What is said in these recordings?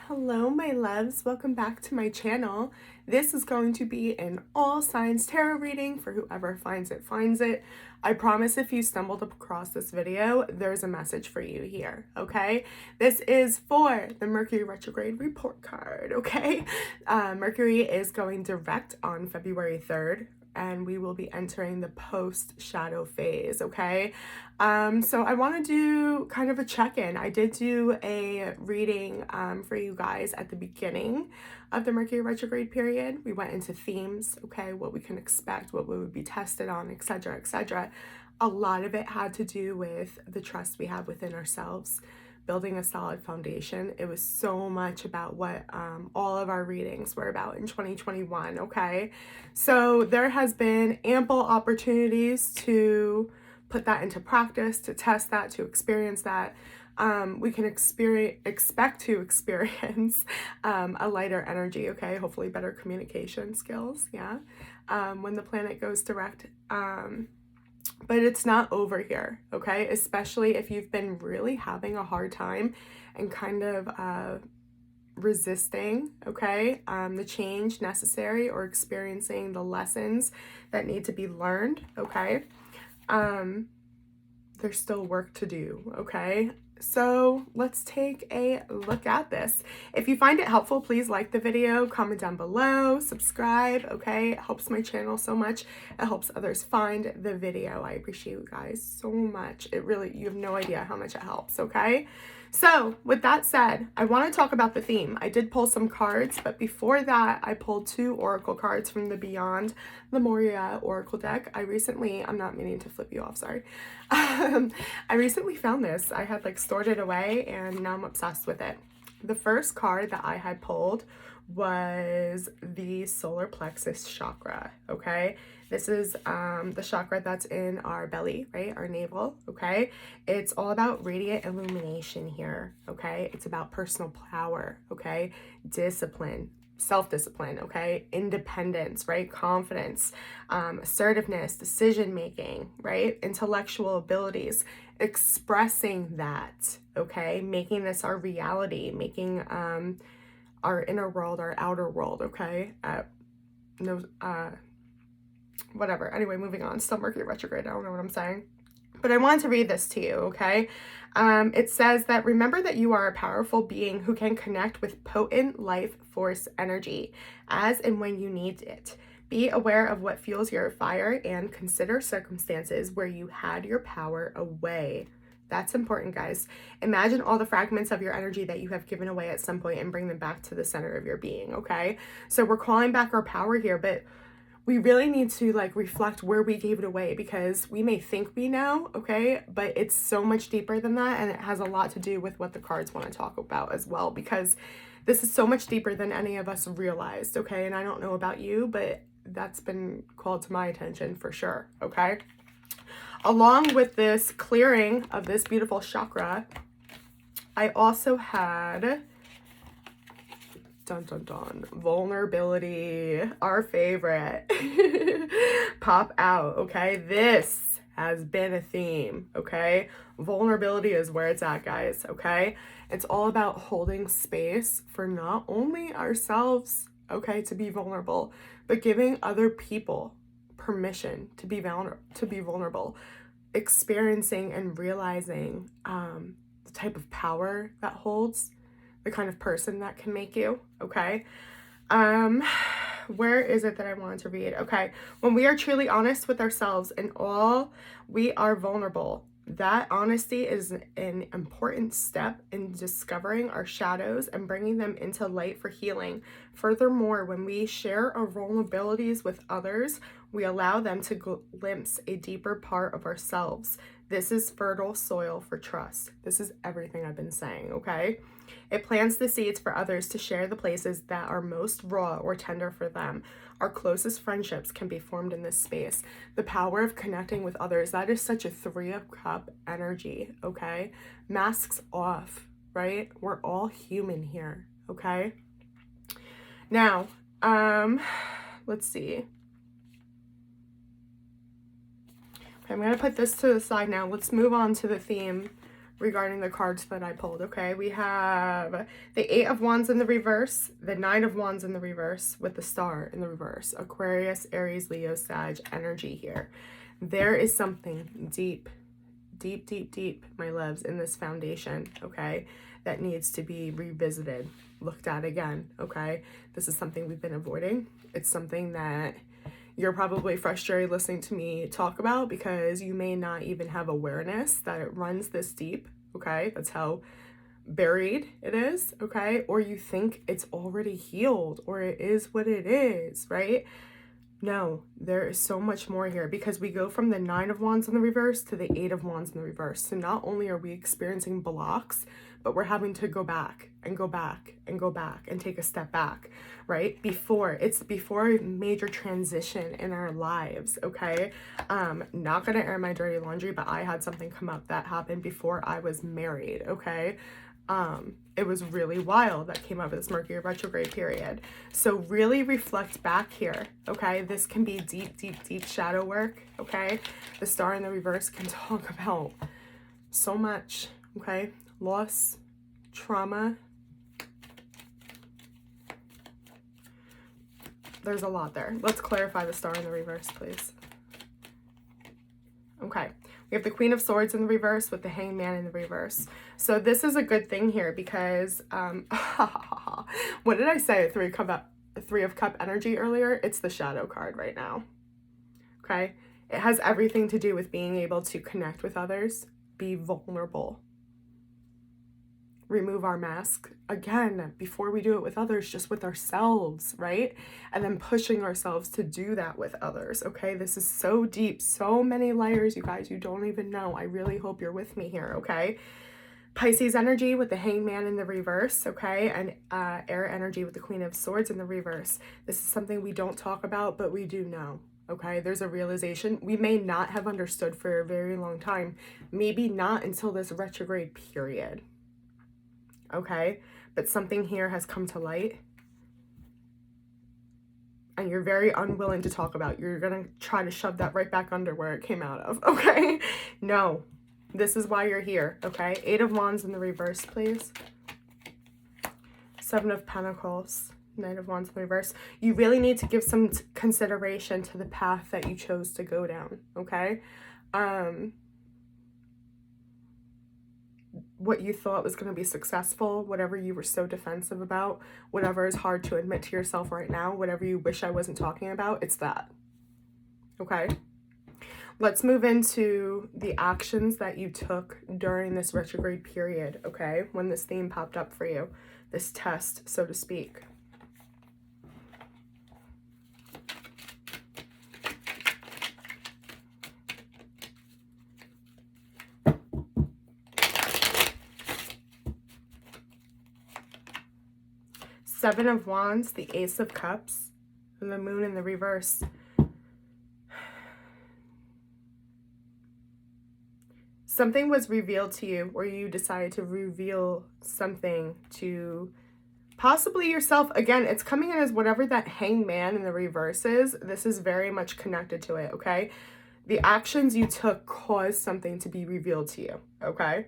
Hello, my loves. Welcome back to my channel. This is going to be an all signs tarot reading for whoever finds it, finds it. I promise if you stumbled across this video, there's a message for you here, okay? This is for the Mercury Retrograde report card, okay? Mercury is going direct on February 3rd. And we will be entering the post-shadow phase, okay? So I want to do kind of a check-in. I did do a reading for you guys at the beginning of the Mercury retrograde period. We went into themes, okay? What we can expect, what we would be tested on, etc., etc. A lot of it had to do with the trust we have within ourselves, building a solid foundation. It was so much about what all of our readings were about in 2021, okay? So there has been ample opportunities to put that into practice, to test that, to experience that. We can expect to experience a lighter energy, okay? Hopefully better communication skills, yeah? When the planet goes direct. But it's not over here, okay? Especially if you've been really having a hard time and kind of resisting, okay, the change necessary or experiencing the lessons that need to be learned, okay? There's still work to do, okay? So let's take a look at this. If you find it helpful, please like the video, comment down below, subscribe, okay? It helps my channel so much. It helps others find the video. I appreciate you guys so much. It really, you have no idea how much it helps, okay? So with that said, I want to talk about the theme. I did pull some cards, but before that, I pulled 2 oracle cards from the Beyond Lemuria oracle deck. I'm not meaning to flip you off, sorry. I recently found this. I had like stored it away and now I'm obsessed with it. The first card that I had pulled was the solar plexus chakra, okay? This is the chakra that's in our belly, right? Our navel, okay? It's all about radiant illumination here, okay? It's about personal power, okay? Discipline, self-discipline, okay? Independence, right? Confidence, assertiveness, decision-making, right? Intellectual abilities, expressing that, okay? Making this our reality, making our inner world, our outer world, okay? Whatever. Anyway, moving on. Still Mercury retrograde. I don't know what I'm saying. But I wanted to read this to you, okay? It says that remember that you are a powerful being who can connect with potent life force energy as and when you need it. Be aware of what fuels your fire and consider circumstances where you had your power away. That's important, guys. Imagine all the fragments of your energy that you have given away at some point and bring them back to the center of your being, okay? So we're calling back our power here, but we really need to like reflect where we gave it away because we may think we know, okay? But it's so much deeper than that, and it has a lot to do with what the cards want to talk about as well, because this is so much deeper than any of us realized, okay? And I don't know about you, but that's been called to my attention for sure, okay? Along with this clearing of this beautiful chakra, I also had, dun dun dun, vulnerability, our favorite, pop out, okay? This has been a theme, okay? Vulnerability is where it's at, guys, okay? It's all about holding space for not only ourselves, okay, to be vulnerable, but giving other people permission to be vulnerable, experiencing and realizing the type of power that holds, the kind of person that can make you, okay? Where is it that I wanted to read? Okay, when we are truly honest with ourselves and all we are vulnerable, that honesty is an important step in discovering our shadows and bringing them into light for healing. Furthermore, when we share our vulnerabilities with others, we allow them to glimpse a deeper part of ourselves. This is fertile soil for trust. This is everything I've been saying, okay? It plants the seeds for others to share the places that are most raw or tender for them. Our closest friendships can be formed in this space. The power of connecting with others, that is such a 3 of Cup energy, okay? Masks off, right? We're all human here, okay? Now, let's see. Okay, I'm going to put this to the side now. Let's move on to the theme regarding the cards that I pulled, okay? We have the Eight of Wands in the reverse, the Nine of Wands in the reverse with the Star in the reverse. Aquarius, Aries, Leo, Sag energy here. There is something deep, deep, deep, deep, my loves, in this foundation, okay, that needs to be revisited, looked at again, okay? This is something we've been avoiding. It's something that you're probably frustrated listening to me talk about because you may not even have awareness that it runs this deep, okay? That's how buried it is, okay? Or you think it's already healed, or it is what it is, right? No, there is so much more here because we go from the Nine of Wands in the reverse to the Eight of Wands in the reverse. So not only are we experiencing blocks, but we're having to go back and go back and go back and take a step back, right? Before a major transition in our lives, okay? Not gonna air my dirty laundry, but I had something come up that happened before I was married, okay? It was really wild that came up with this Mercury retrograde period. So really reflect back here, okay? This can be deep, deep, deep shadow work, okay? The Star in the reverse can talk about so much, okay? Loss, trauma. There's a lot there. Let's clarify the Star in the reverse, please. Okay. We have the Queen of Swords in the reverse with the Hanged Man in the reverse. So this is a good thing here because, what did I say? Three of Cup energy earlier? It's the shadow card right now. Okay. It has everything to do with being able to connect with others, be vulnerable, remove our mask again before we do it with others, just with ourselves, right? And then pushing ourselves to do that with others, okay? This is so deep, so many layers, you guys, you don't even know. I really hope you're with me here, okay? Pisces energy with the Hanged Man in the reverse, okay? And air energy with the Queen of Swords in the reverse. This is something we don't talk about, but we do know, okay? There's a realization we may not have understood for a very long time, maybe not until this retrograde period. Okay, but something here has come to light and you're very unwilling to talk about. You're gonna try to shove that right back under where it came out of, okay? No, this is why you're here, okay? Eight of Wands in the reverse, please. Seven of Pentacles, Knight of Wands in the reverse. You really need to give some consideration to the path that you chose to go down, okay? What you thought was going to be successful, whatever you were so defensive about, whatever is hard to admit to yourself right now, whatever you wish I wasn't talking about, it's that. Okay? Let's move into the actions that you took during this retrograde period, okay? When this theme popped up for you, this test, so to speak. Seven of Wands, the Ace of Cups, and the Moon in the reverse. Something was revealed to you, or you decided to reveal something to possibly yourself. Again, it's coming in as whatever that Hanged Man in the reverse is. This is very much connected to it, okay? The actions you took caused something to be revealed to you, okay?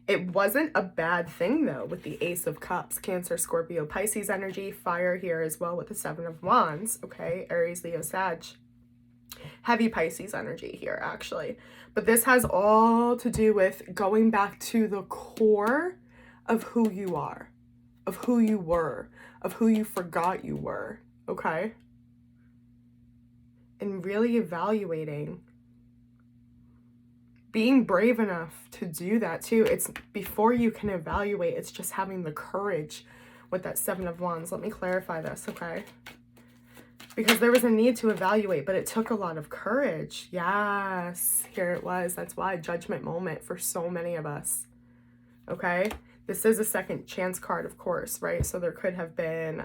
It wasn't a bad thing, though, with the Ace of Cups, Cancer, Scorpio, Pisces energy, fire here as well with the Seven of Wands, okay? Aries, Leo, Sag. Heavy Pisces energy here, actually. But this has all to do with going back to the core of who you are, of who you were, of who you forgot you were, okay? And really evaluating, being brave enough to do that too. It's before you can evaluate, it's just having the courage with that Seven of Wands. Let me clarify this, okay? Because there was a need to evaluate, but it took a lot of courage. Yes, here it was. That's why judgment moment for so many of us, okay? This is a second chance card, of course, right? So there could have been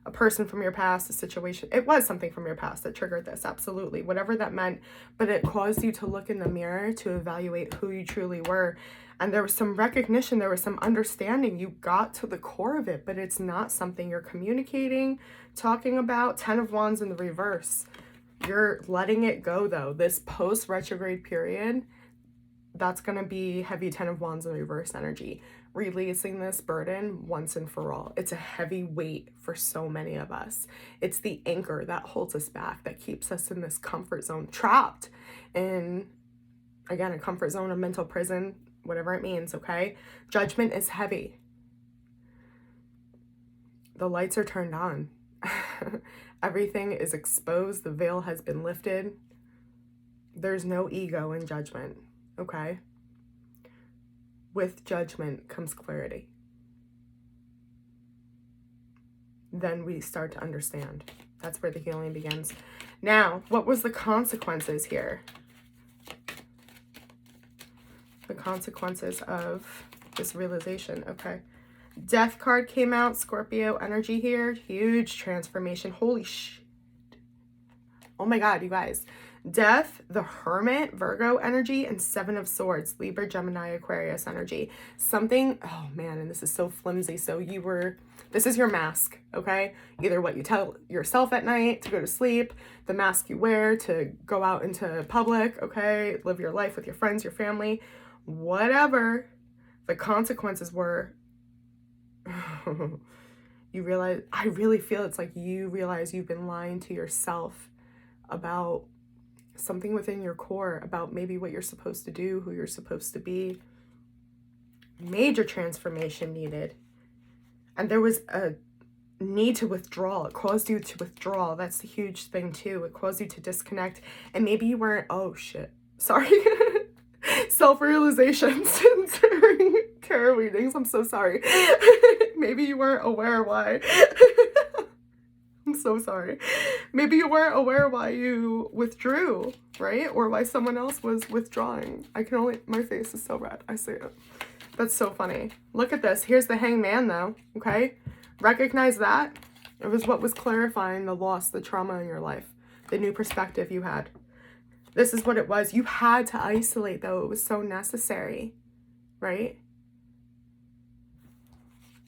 a person from your past, a situation. It was something from your past that triggered this, absolutely, whatever that meant. But it caused you to look in the mirror to evaluate who you truly were. And there was some recognition, there was some understanding. You got to the core of it, but it's not something you're communicating, talking about. 10 of Wands in the reverse. You're letting it go, though. This post-retrograde period, that's going to be heavy 10 of Wands in reverse energy. Releasing this burden once and for all. It's a heavy weight for so many of us. It's the anchor that holds us back, that keeps us in this comfort zone, trapped in, again, a comfort zone, a mental prison, whatever it means, okay? Judgment is heavy. The lights are turned on. Everything is exposed. The veil has been lifted. There's no ego in judgment, okay? With judgment comes clarity. Then we start to understand. That's where the healing begins. Now, what was the consequences here? The consequences of this realization, okay? Death card came out, Scorpio energy here. Huge transformation. Holy shit. Oh my God, you guys. Death, the Hermit, Virgo energy, and Seven of Swords, Libra, Gemini, Aquarius energy. Something, oh man, and this is so flimsy. So this is your mask, okay? Either what you tell yourself at night to go to sleep, the mask you wear to go out into public, okay? Live your life with your friends, your family, whatever. The consequences were, you realize, I really feel it's like you realize you've been lying to yourself about something within your core, about maybe what you're supposed to do, who you're supposed to be. Major transformation needed. And there was a need to withdraw. It caused you to withdraw. That's the huge thing too. It caused you to disconnect. And maybe you weren't, oh shit, sorry. Self-realizations during tarot readings. I'm so sorry. Maybe you weren't aware why. I'm so sorry. Maybe you weren't aware why you withdrew, right? Or why someone else was withdrawing. My face is so red. I see it. That's so funny. Look at this. Here's the Hangman though, okay? Recognize that. It was what was clarifying the loss, the trauma in your life, the new perspective you had. This is what it was. You had to isolate though. It was so necessary, right?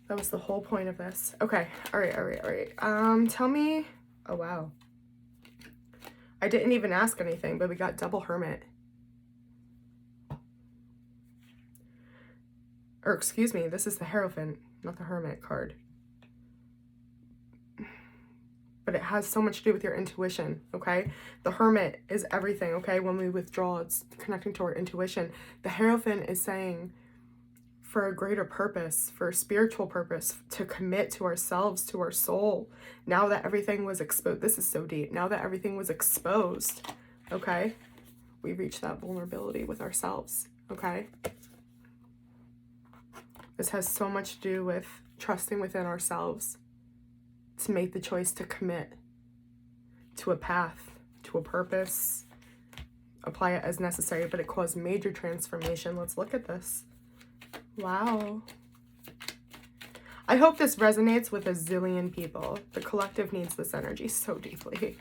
That was the whole point of this. Okay. All right. Tell me. Oh, wow. I didn't even ask anything, but we got double Hermit. Or excuse me, this is the Hierophant, not the Hermit card. But it has so much to do with your intuition, okay? The Hermit is everything, okay? When we withdraw, it's connecting to our intuition. The Hierophant is saying, for a greater purpose, for a spiritual purpose, to commit to ourselves, to our soul. Now that everything was exposed, this is so deep. Now that everything was exposed, okay? We reached that vulnerability with ourselves, okay? This has so much to do with trusting within ourselves to make the choice to commit to a path, to a purpose, apply it as necessary, but it caused major transformation. Let's look at this. Wow. I hope this resonates with a zillion people. The collective needs this energy so deeply.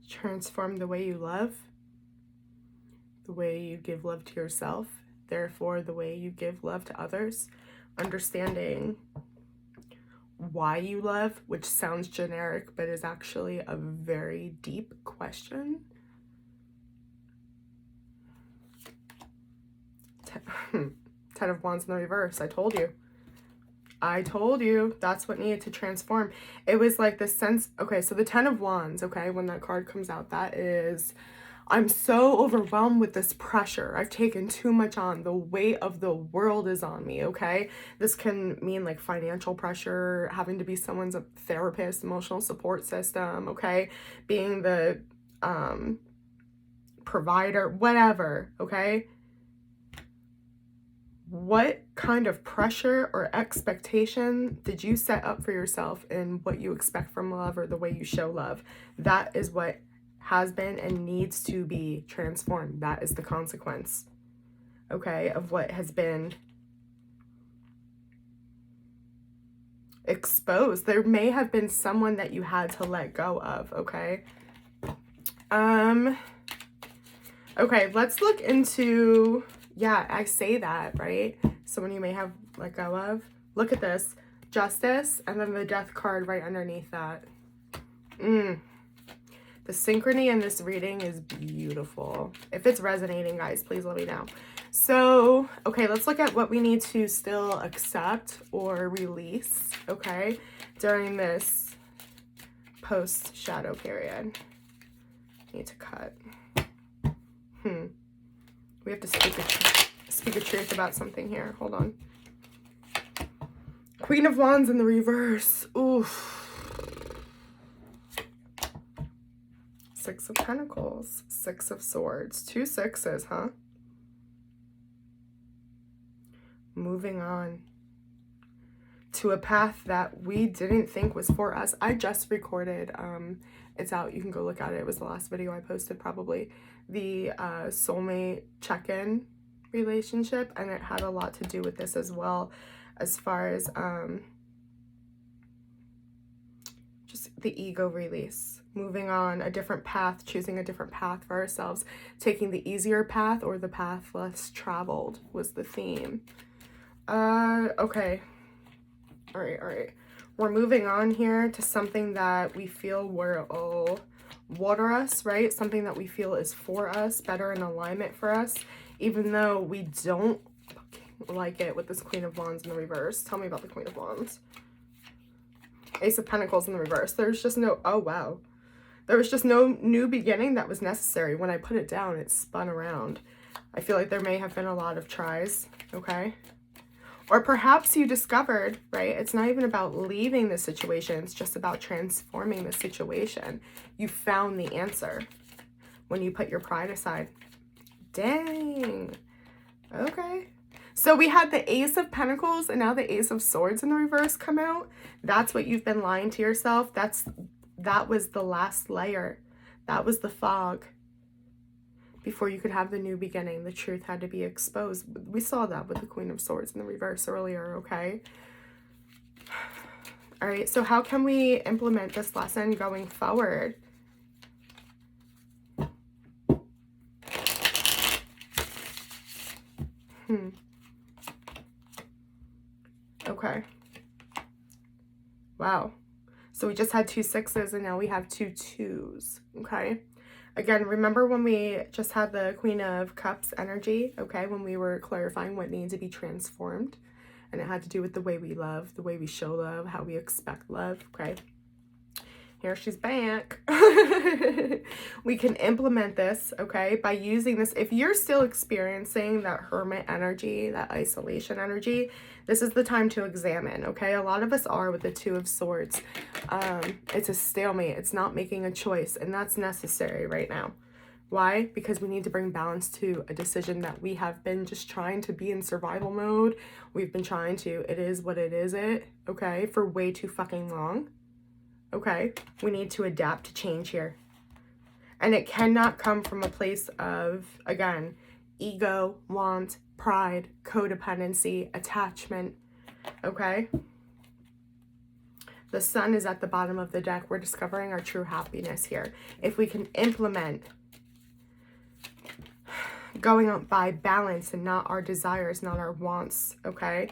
Transform the way you love, the way you give love to yourself, therefore the way you give love to others. Understanding why you love, which sounds generic, but is actually a very deep question. Ten of Wands in the reverse. I told you that's what needed to transform. It was like this sense, okay, so the 10 of Wands, okay, when that card comes out, that is, I'm so overwhelmed with this pressure. I've taken too much on. The weight of the world is on me, okay? This can mean like financial pressure, having to be someone's therapist, emotional support system, okay? Being the provider, whatever, okay? What kind of pressure or expectation did you set up for yourself in what you expect from love or the way you show love? That is what has been and needs to be transformed. That is the consequence, okay, of what has been exposed. There may have been someone that you had to let go of, okay? Okay, let's look into, yeah, I say that, right? Someone you may have let go of. Look at this. Justice, and then the Death card right underneath that. The synchrony in this reading is beautiful. If it's resonating, guys, please let me know. So, okay, let's look at what we need to still accept or release, okay, during this post-shadow period. Need to cut. We have to speak a truth about something here. Hold on. Queen of Wands in the reverse. Oof. Six of Pentacles. Six of Swords. 2 sixes, huh? Moving on to a path that we didn't think was for us. I just recorded, it's out, you can go look at it. It was the last video I posted, probably, the soulmate check-in relationship, and it had a lot to do with this as well, as far as just the ego release, moving on a different path, choosing a different path for ourselves, taking the easier path or the path less traveled was the theme. Okay. All right. We're moving on here to something that we feel will water us, right? Something that we feel is for us, better in alignment for us, even though we don't like it with this Queen of Wands in the reverse. Tell me about the Queen of Wands. Ace of Pentacles in the reverse. There's just no, oh wow. There was just no new beginning that was necessary. When I put it down, it spun around. I feel like there may have been a lot of tries, okay? Or perhaps you discovered, right? It's not even about leaving the situation. It's just about transforming the situation. You found the answer when you put your pride aside. Dang. Okay. So we had the Ace of Pentacles and now the Ace of Swords in the reverse come out. That's what you've been lying to yourself. That was the last layer. That was the fog. Before you could have the new beginning, the truth had to be exposed. We saw that with the Queen of Swords in the reverse earlier, okay? All right, so how can we implement this lesson going forward? Okay. Wow. So we just had 2 sixes and now we have 2 twos, okay? Again, remember when we just had the Queen of Cups energy, okay? When we were clarifying what needed to be transformed. And it had to do with the way we love, the way we show love, how we expect love, okay? Here she's back. We can implement this, okay, by using this. If you're still experiencing that hermit energy, that isolation energy, this is the time to examine, okay? A lot of us are with the 2 of Swords. It's a stalemate. It's not making a choice, and that's necessary right now. Why? Because we need to bring balance to a decision that we have been just trying to be in survival mode. We've been trying to, it is what it is, okay, for way too fucking long. Okay, we need to adapt to change here. And it cannot come from a place of, again, ego, want, pride, codependency, attachment, okay? The Sun is at the bottom of the deck. We're discovering our true happiness here. If we can implement going on by balance and not our desires, not our wants, okay?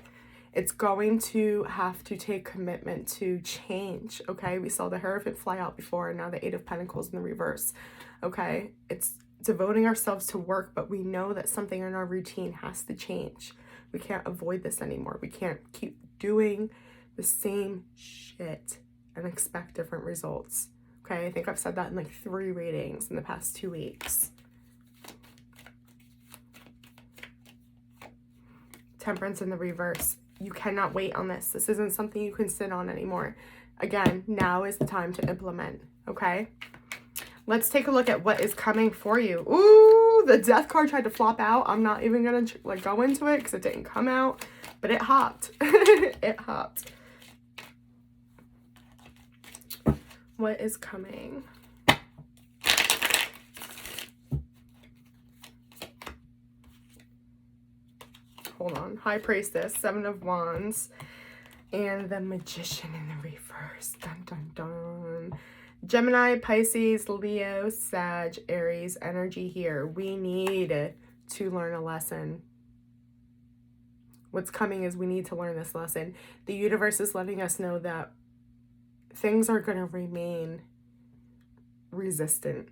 It's going to have to take commitment to change, okay? We saw the Hierophant fly out before, and now the 8 of Pentacles in the reverse, okay? It's devoting ourselves to work, but we know that something in our routine has to change. We can't avoid this anymore. We can't keep doing the same shit and expect different results, okay? I think I've said that in like 3 readings in the past 2 weeks. Temperance in the reverse. You cannot wait on this. This isn't something you can sit on anymore. Again, now is the time to implement, okay? Let's take a look at what is coming for you. Ooh, the Death card tried to flop out. I'm not even gonna like go into it because it didn't come out, but it hopped. It hopped. What is coming? Hold on. High Priestess, 7 of Wands, and the Magician in the reverse. Dun, dun, dun. Gemini, Pisces, Leo, Sag, Aries energy here. We need to learn a lesson. What's coming is we need to learn this lesson. The universe is letting us know that things are going to remain resistant,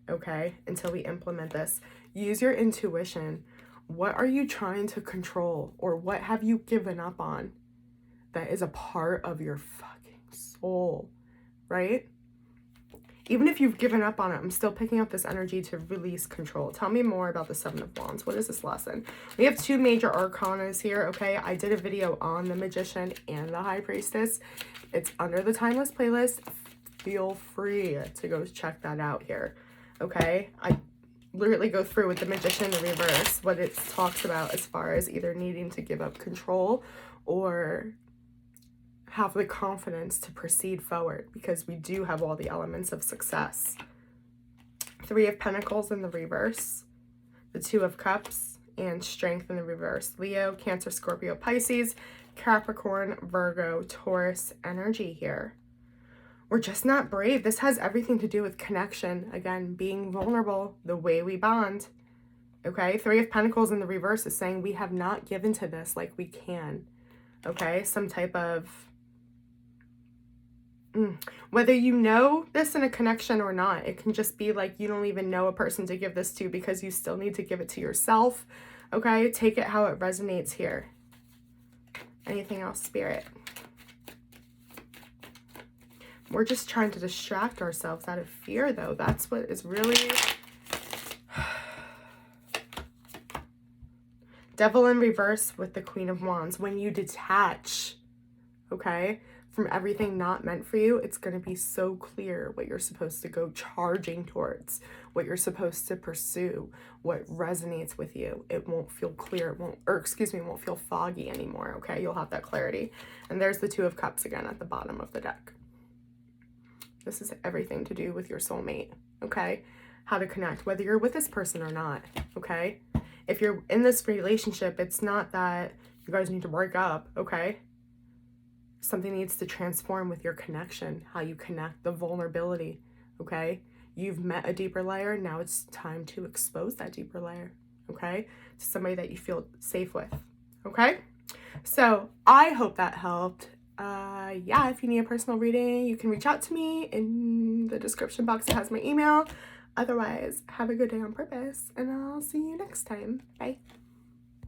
okay, until we implement this. Use your intuition. What are you trying to control, or what have you given up on that is a part of your fucking soul, right? Even if you've given up on it, I'm still picking up this energy to release control. Tell me more about the Seven of Wands. What is this lesson? We have two major arcanas here, okay? I did a video on the Magician and the High Priestess. It's under the Timeless playlist. Feel free to go check that out here, okay? I literally go through with the Magician in the reverse, what it talks about as far as either needing to give up control or have the confidence to proceed forward, because we do have all the elements of success. Three of Pentacles in the reverse, the Two of Cups, and Strength in the reverse. Leo, Cancer, Scorpio, Pisces, Capricorn, Virgo, Taurus energy here. We're just not brave. This has everything to do with connection. Again, being vulnerable, the way we bond. Okay, Three of Pentacles in the reverse is saying we have not given to this like we can. Okay, some type of whether you know this in a connection or not, it can just be like you don't even know a person to give this to because you still need to give it to yourself. Okay, take it how it resonates here. Anything else, Spirit? We're just trying to distract ourselves out of fear, though. That's what is really... Devil in reverse with the Queen of Wands. When you detach, okay, from everything not meant for you, it's going to be so clear what you're supposed to go charging towards, what you're supposed to pursue, what resonates with you. It won't feel clear, it won't feel foggy anymore, okay? You'll have that clarity. And there's the Two of Cups again at the bottom of the deck. This is everything to do with your soulmate, okay? How to connect, whether you're with this person or not, okay? If you're in this relationship, it's not that you guys need to break up, okay? Something needs to transform with your connection, how you connect, the vulnerability, okay? You've met a deeper layer. Now it's time to expose that deeper layer, okay? To somebody that you feel safe with, okay? So I hope that helped. Yeah, if you need a personal reading, you can reach out to me in the description box. It has my email. Otherwise, have a good day on purpose, and I'll see you next time. Bye.